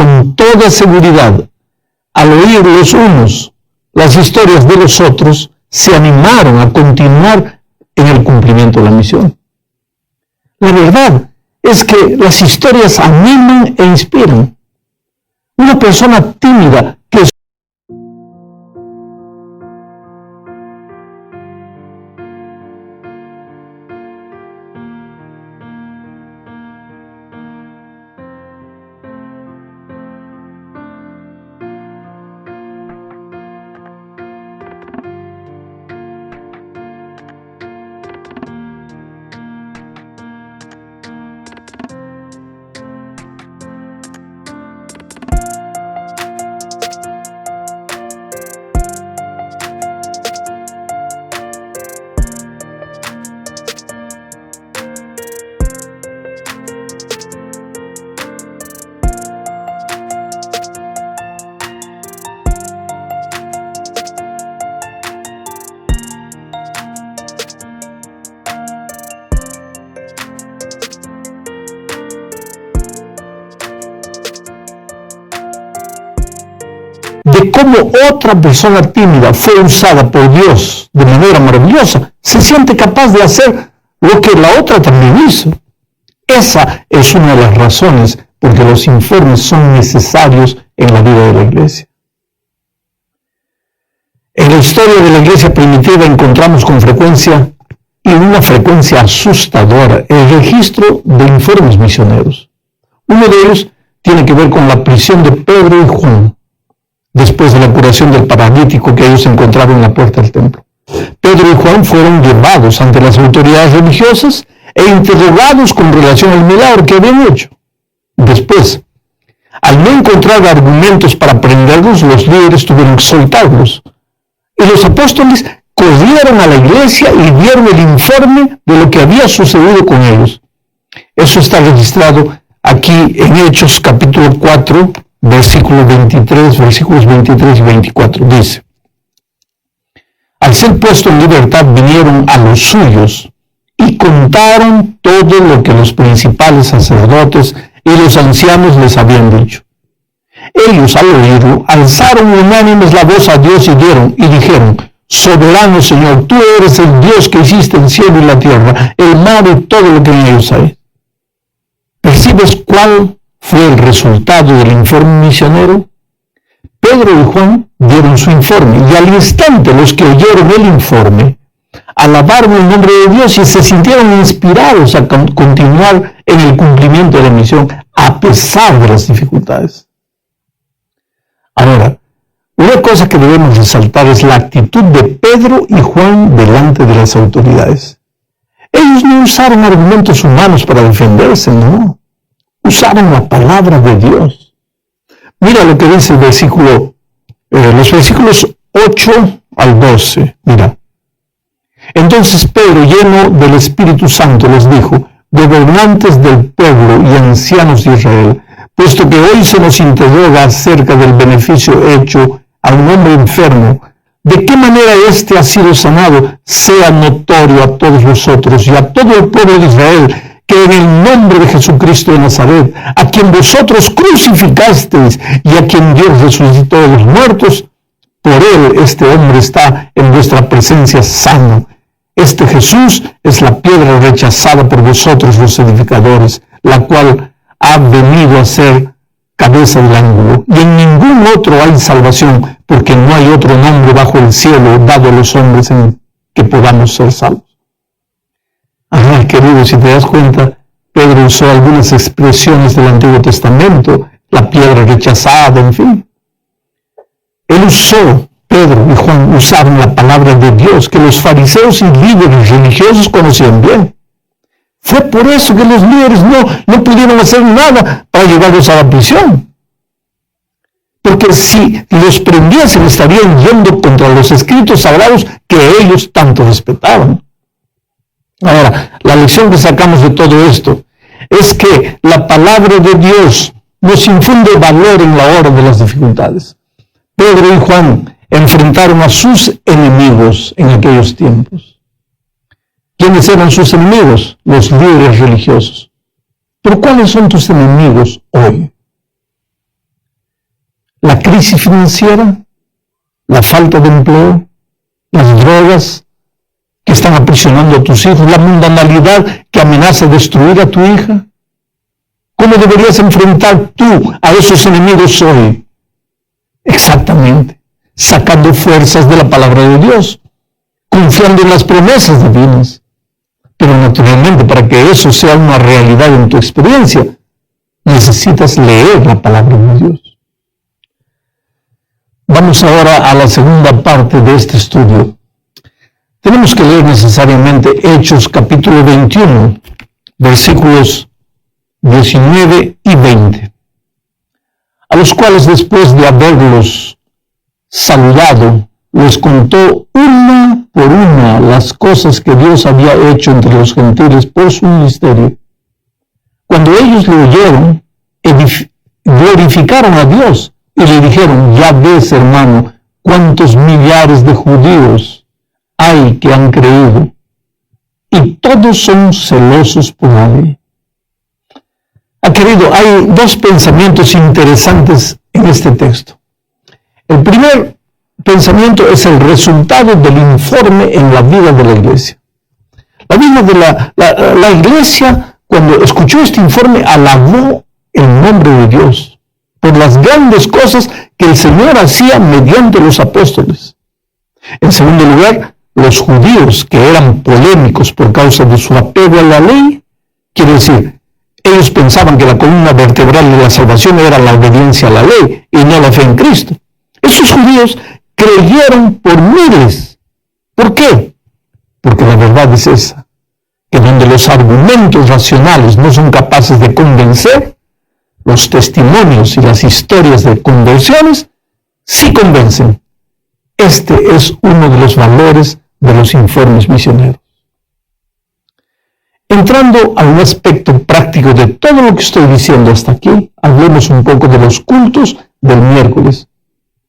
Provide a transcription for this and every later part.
con toda seguridad, al oír los unos las historias de los otros, se animaron a continuar en el cumplimiento de la misión. La verdad es que las historias animan e inspiran. Una persona tímida que de cómo otra persona tímida fue usada por Dios de manera maravillosa, se siente capaz de hacer lo que la otra también hizo. Esa es una de las razones por que los informes son necesarios en la vida de la iglesia. En la historia de la iglesia primitiva encontramos con frecuencia, y una frecuencia asustadora, el registro de informes misioneros. Uno de ellos tiene que ver con la prisión de Pedro y Juan, después de la curación del paralítico que ellos encontraron en la puerta del templo. Pedro y Juan fueron llevados ante las autoridades religiosas e interrogados con relación al milagro que habían hecho. Después, al no encontrar argumentos para prenderlos, los líderes tuvieron que soltarlos. Y los apóstoles corrieron a la iglesia y dieron el informe de lo que había sucedido con ellos. Eso está registrado aquí en Hechos capítulo 4, versículos 23 y 24. Dice: al ser puesto en libertad vinieron a los suyos y contaron todo lo que los principales sacerdotes y los ancianos les habían dicho. Ellos, al oírlo, alzaron unánimes la voz a Dios y dijeron: soberano Señor, tú eres el Dios que hiciste el cielo y la tierra, el mar y todo lo que en ellos hay. ¿Percibes cuál fue el resultado del informe misionero? Pedro y Juan dieron su informe, y al instante los que oyeron el informe alabaron el nombre de Dios y se sintieron inspirados a continuar en el cumplimiento de la misión a pesar de las dificultades. Ahora, una cosa que debemos resaltar es la actitud de Pedro y Juan delante de las autoridades. Ellos no usaron argumentos humanos para defenderse, no. Usaron la palabra de Dios. Mira lo que dice el los versículos 8 al 12. Mira. Entonces Pedro, lleno del Espíritu Santo, les dijo: gobernantes del pueblo y ancianos de Israel, puesto que hoy se nos interroga acerca del beneficio hecho a un hombre enfermo, de qué manera éste ha sido sanado, sea notorio a todos vosotros y a todo el pueblo de Israel, que en el nombre de Jesucristo de Nazaret, a quien vosotros crucificasteis y a quien Dios resucitó de los muertos, por él este hombre está en vuestra presencia sano. Este Jesús es la piedra rechazada por vosotros los edificadores, la cual ha venido a ser cabeza del ángulo. Y en ningún otro hay salvación, porque no hay otro nombre bajo el cielo dado a los hombres en que podamos ser salvos. Ay, querido, si te das cuenta, Pedro usó algunas expresiones del Antiguo Testamento, la piedra rechazada, en fin. Pedro y Juan usaron la palabra de Dios que los fariseos y líderes religiosos conocían bien. Fue por eso que los líderes no pudieron hacer nada para llevarlos a la prisión. Porque si los prendiesen estarían yendo contra los escritos sagrados que ellos tanto respetaban. Ahora, la lección que sacamos de todo esto es que la palabra de Dios nos infunde valor en la hora de las dificultades. Pedro y Juan enfrentaron a sus enemigos en aquellos tiempos. ¿Quiénes eran sus enemigos? Los líderes religiosos. ¿Pero cuáles son tus enemigos hoy? la crisis financiera, la falta de empleo, las drogas que están aprisionando a tus hijos, la mundanalidad que amenaza destruir a tu hija? ¿Cómo deberías enfrentar tú a esos enemigos hoy? Exactamente, sacando fuerzas de la palabra de Dios, confiando en las promesas divinas. Pero naturalmente, para que eso sea una realidad en tu experiencia, necesitas leer la palabra de Dios. Vamos ahora a la segunda parte de este estudio. Tenemos que leer necesariamente Hechos capítulo 21, versículos 19 y 20, a los cuales después de haberlos saludado, les contó una por una las cosas que Dios había hecho entre los gentiles por su ministerio. Cuando ellos le oyeron, glorificaron a Dios y le dijeron: ya ves, hermano, cuántos millares de judíos hay que han creído, y todos son celosos por la ley. Querido, hay dos pensamientos interesantes en este texto. El primer pensamiento es el resultado del informe en la vida de la iglesia. La vida de la iglesia, cuando escuchó este informe, alabó el nombre de Dios por las grandes cosas que el Señor hacía mediante los apóstoles. En segundo lugar, los judíos, que eran polémicos por causa de su apego a la ley, quiere decir, ellos pensaban que la columna vertebral de la salvación era la obediencia a la ley y no la fe en Cristo. Esos judíos creyeron por miles. ¿Por qué? Porque la verdad es esa, que donde los argumentos racionales no son capaces de convencer, los testimonios y las historias de conversiones sí convencen. Este es uno de los valores de los informes misioneros. Entrando a un aspecto práctico de todo lo que estoy diciendo hasta aquí, hablemos un poco de los cultos del miércoles.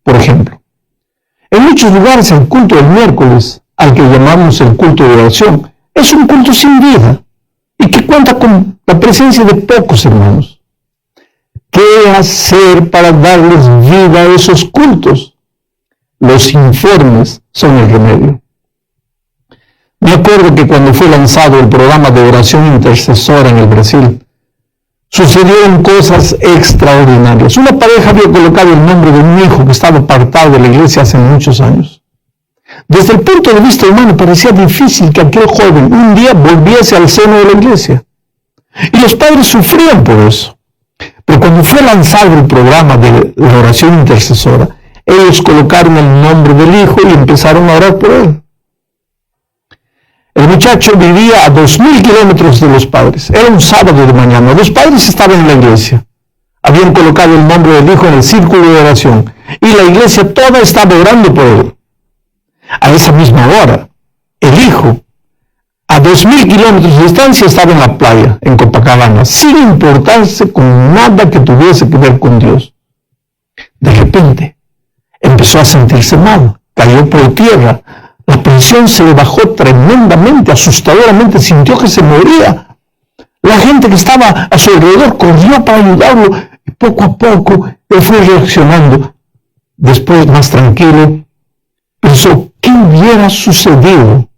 Por ejemplo, en muchos lugares el culto del miércoles, al que llamamos el culto de oración, es un culto sin vida y que cuenta con la presencia de pocos hermanos. ¿Qué hacer para darles vida a esos cultos? Los informes son el remedio. Me acuerdo que cuando fue lanzado el programa de oración intercesora en el Brasil, sucedieron cosas extraordinarias. Una pareja había colocado el nombre de un hijo que estaba apartado de la iglesia hace muchos años. Desde el punto de vista humano parecía difícil que aquel joven un día volviese al seno de la iglesia. Y los padres sufrían por eso. Pero cuando fue lanzado el programa de la oración intercesora, ellos colocaron el nombre del hijo y empezaron a orar por él. El muchacho vivía a 2,000 kilómetros de los padres. Era un sábado de mañana. Los padres estaban en la iglesia. Habían colocado el nombre del hijo en el círculo de oración. Y la iglesia toda estaba orando por él. A esa misma hora, el hijo, a 2,000 kilómetros de distancia, estaba en la playa, en Copacabana, sin importarse con nada que tuviese que ver con Dios. De repente, empezó a sentirse mal. Cayó por tierra. La presión se le bajó tremendamente, asustadoramente, sintió que se moría. La gente que estaba a su alrededor corrió para ayudarlo y poco a poco él fue reaccionando. Después, más tranquilo, pensó, ¿qué hubiera sucedido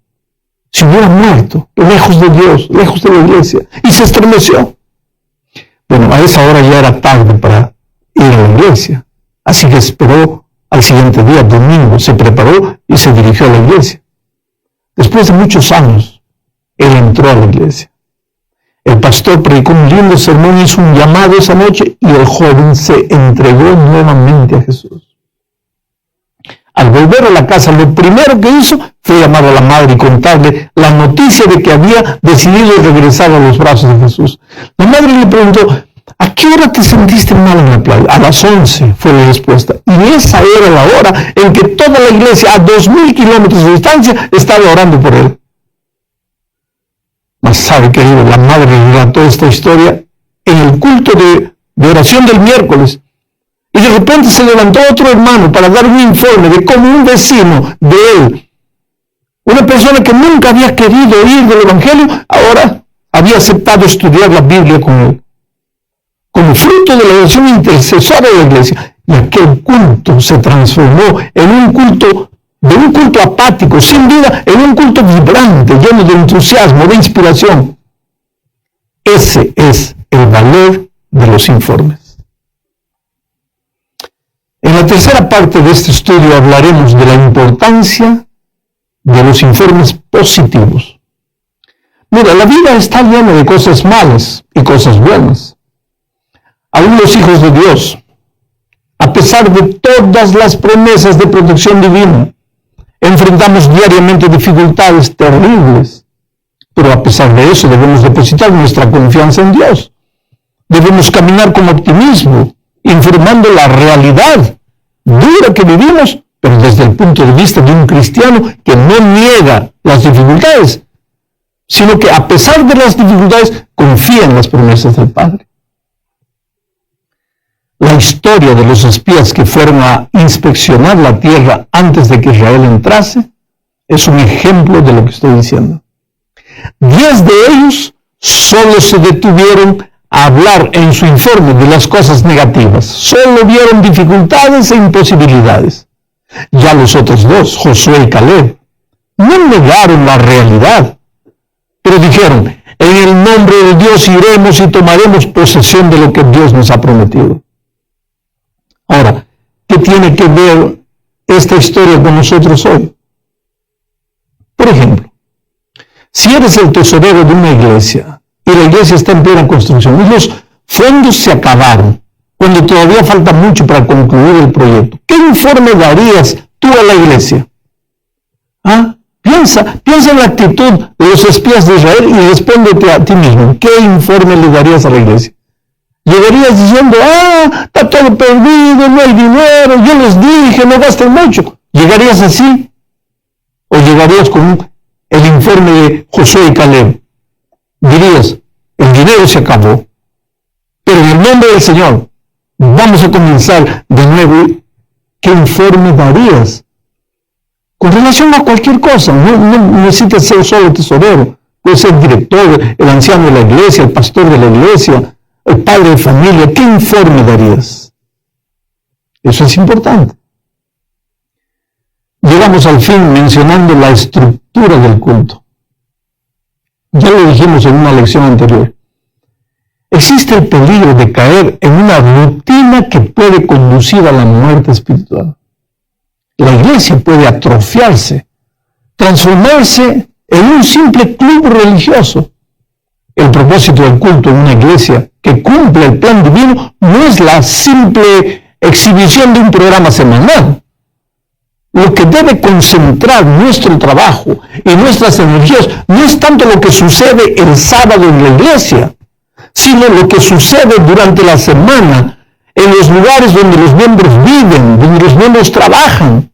si hubiera muerto, lejos de Dios, lejos de la iglesia? Y se estremeció. Bueno, a esa hora ya era tarde para ir a la iglesia, así que esperó al siguiente día, domingo, se preparó y se dirigió a la iglesia. Después de muchos años, él entró a la iglesia. El pastor predicó un lindo sermón, hizo un llamado esa noche y el joven se entregó nuevamente a Jesús. Al volver a la casa, lo primero que hizo fue llamar a la madre y contarle la noticia de que había decidido regresar a los brazos de Jesús. La madre le preguntó, ¿a qué hora te sentiste mal en la playa? A las 11 fue la respuesta. Y esa era la hora en que toda la iglesia, a 2,000 kilómetros de distancia, estaba orando por él. Mas sabe, querido, la madre relató esta historia en el culto de oración del miércoles. Y de repente se levantó otro hermano para dar un informe de cómo un vecino de él, una persona que nunca había querido oír del Evangelio, ahora había aceptado estudiar la Biblia con él, como fruto de la oración intercesora de la iglesia. Y aquel culto se transformó de un culto apático, sin vida, en un culto vibrante, lleno de entusiasmo, de inspiración. Ese es el valor de los informes. En la tercera parte de este estudio hablaremos de la importancia de los informes positivos. Mira, la vida está llena de cosas malas y cosas buenas. Aún los hijos de Dios, a pesar de todas las promesas de protección divina, enfrentamos diariamente dificultades terribles. Pero a pesar de eso debemos depositar nuestra confianza en Dios. Debemos caminar con optimismo, informando la realidad dura que vivimos, pero desde el punto de vista de un cristiano que no niega las dificultades, sino que a pesar de las dificultades confía en las promesas del Padre. La historia de los espías que fueron a inspeccionar la tierra antes de que Israel entrase es un ejemplo de lo que estoy diciendo. 10 de ellos solo se detuvieron a hablar en su informe de las cosas negativas. Solo vieron dificultades e imposibilidades. Ya los otros 2, Josué y Caleb, no negaron la realidad, pero dijeron, en el nombre de Dios iremos y tomaremos posesión de lo que Dios nos ha prometido. Ahora, ¿qué tiene que ver esta historia con nosotros hoy? Por ejemplo, si eres el tesorero de una iglesia y la iglesia está en plena construcción y los fondos se acabaron, cuando todavía falta mucho para concluir el proyecto, ¿qué informe darías tú a la iglesia? Piensa en la actitud de los espías de Israel y respóndete a ti mismo. ¿Qué informe le darías a la iglesia? Llegarías diciendo, está todo perdido, no hay dinero, yo les dije, no gasten mucho. ¿Llegarías así? ¿O llegarías con el informe de Josué y Caleb? Dirías, el dinero se acabó, pero en el nombre del Señor vamos a comenzar de nuevo. ¿Qué informe darías? Con relación a cualquier cosa, no necesitas ser solo tesorero, puede ser director, el anciano de la iglesia, el pastor de la iglesia, el padre de familia. ¿Qué informe darías? Eso es importante. Llegamos al fin mencionando la estructura del culto. Ya lo dijimos en una lección anterior. Existe el peligro de caer en una rutina que puede conducir a la muerte espiritual. La iglesia puede atrofiarse, transformarse en un simple club religioso. El propósito del culto en una iglesia que cumple el plan divino no es la simple exhibición de un programa semanal. Lo que debe concentrar nuestro trabajo y nuestras energías no es tanto lo que sucede el sábado en la iglesia, sino lo que sucede durante la semana en los lugares donde los miembros viven, donde los miembros trabajan.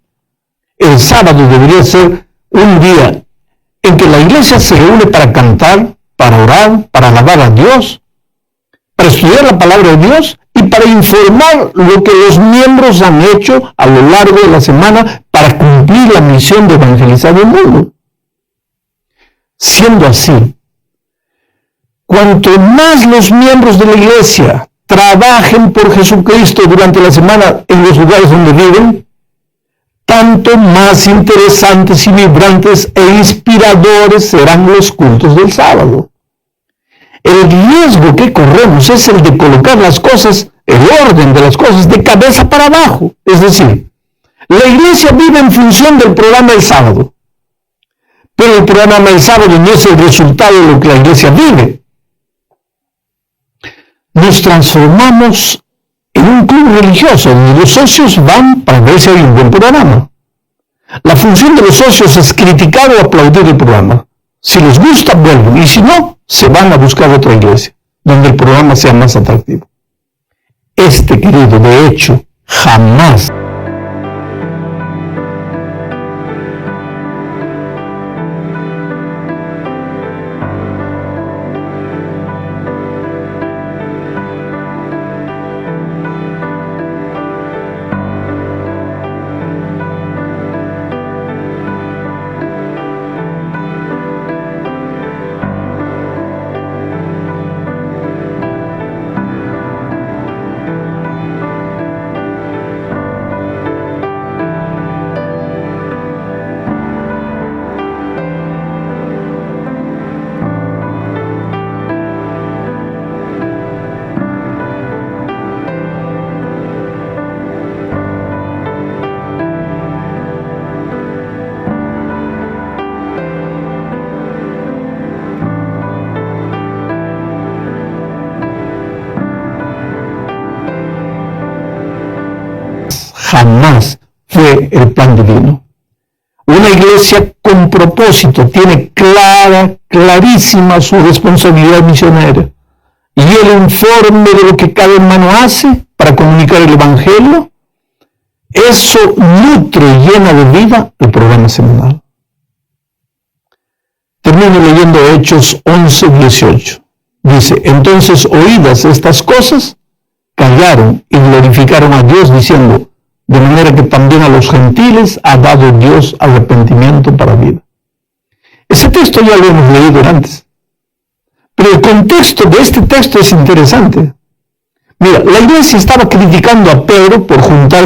El sábado debería ser un día en que la iglesia se reúne para cantar, para orar, para alabar a Dios, para estudiar la palabra de Dios y para informar lo que los miembros han hecho a lo largo de la semana para cumplir la misión de evangelizar el mundo. Siendo así, cuanto más los miembros de la iglesia trabajen por Jesucristo durante la semana en los lugares donde viven, tanto más interesantes y vibrantes e inspiradores serán los cultos del sábado. El riesgo que corremos es el de colocar las cosas, el orden de las cosas, de cabeza para abajo. Es decir, la iglesia vive en función del programa del sábado, pero el programa del sábado no es el resultado de lo que la iglesia vive. Nos transformamos en un club religioso donde los socios van para ver si hay un buen programa. La función de los socios es criticar o aplaudir el programa. Si les gusta, vuelven, y si no, se van a buscar otra iglesia donde el programa sea más atractivo. Querido, de hecho, jamás jamás fue el plan divino. Una iglesia con propósito tiene clarísima su responsabilidad misionera. Y el informe de lo que cada hermano hace para comunicar el Evangelio, eso nutre y llena de vida el programa semanal. Termino leyendo Hechos 11:18. Dice, entonces oídas estas cosas, callaron y glorificaron a Dios diciendo, de manera que también a los gentiles ha dado Dios arrepentimiento para vida. Ese texto ya lo hemos leído antes, pero el contexto de este texto es interesante. Mira, la iglesia estaba criticando a Pedro por juntar